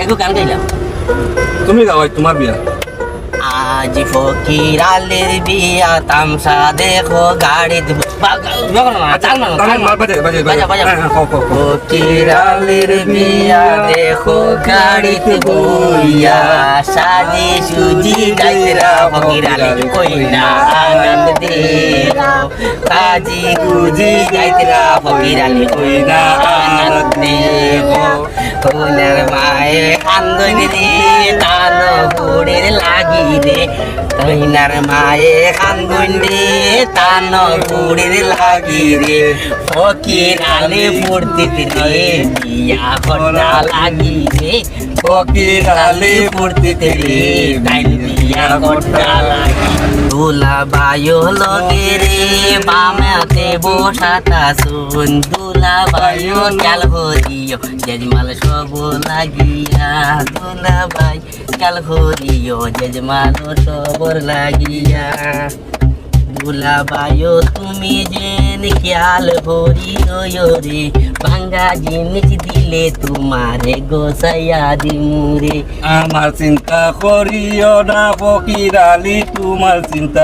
একটু গান গাইলাম। তুমি গাও তোমার বিয়া। আজ ফকির আলীর বিয়া তামসা দেখো গাড়ি ফকির আলীর বিয়া দেখো গাড়িতে বইয়া সাজি সুজি গাইরা ফকির আলীর কইনা আনন্দ দেখো সাজি সুজি গাইরা ফকির আলীর কইনা আনন্দ দেখো কইনার মায়ে কান্দন রে তান বুড়ির লাগি রে কইনার মায়ে কান্দন রে তান বুড়ির লাগি রে ফকির আলী ফুর্তিতে রে বিয়া কন্যা লাগি রে ফকির আলী ফুর্তিতে রে তাই বিয়া কন্যা লাগি দুলা বায়ো লগে রে বামেতে বসাতা শুন দুলা বায়ো চাল হরিও জেজমাল সব লাগিয়া দুলা বাই চাল হরিও জেজমাল সবর লাগিয়া দুলা বায়ো তুমি যেন খেয়াল হরিও রে ভাঙ্গা জিনিস দিলে তোমারে গোসাইয়া দিমুরে আমার চিন্তা করিও না ফকির আলী তোমার চিন্তা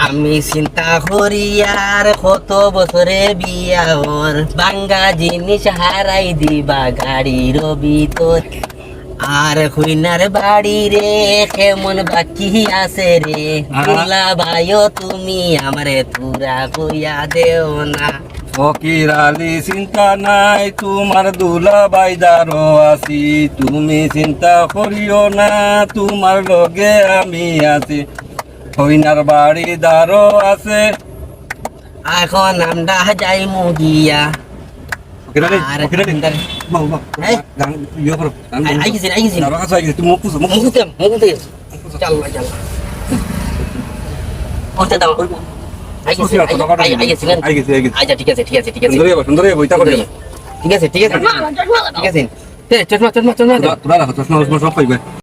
আমি চিন্তা করি আর কত বছরে বিয়া ওর ভাঙ্গা জিনিস হারাই দিবা গাড়ির ভিতর আর কইনার বাড়ি রে কেমন বাকি আছে রে দুলা ভাইও তুমি আমারে তুরা কইয়া দেও না ফকির আলী চিন্তা নাই তোমার দুলা বাইদারও আছি তুমি চিন্তা করিও না তোমার লগে আমি আছি কইনার বাড়ি দারও আছে এখন আমরা যাই মুগিয়া আর ঠিক আছে চশমা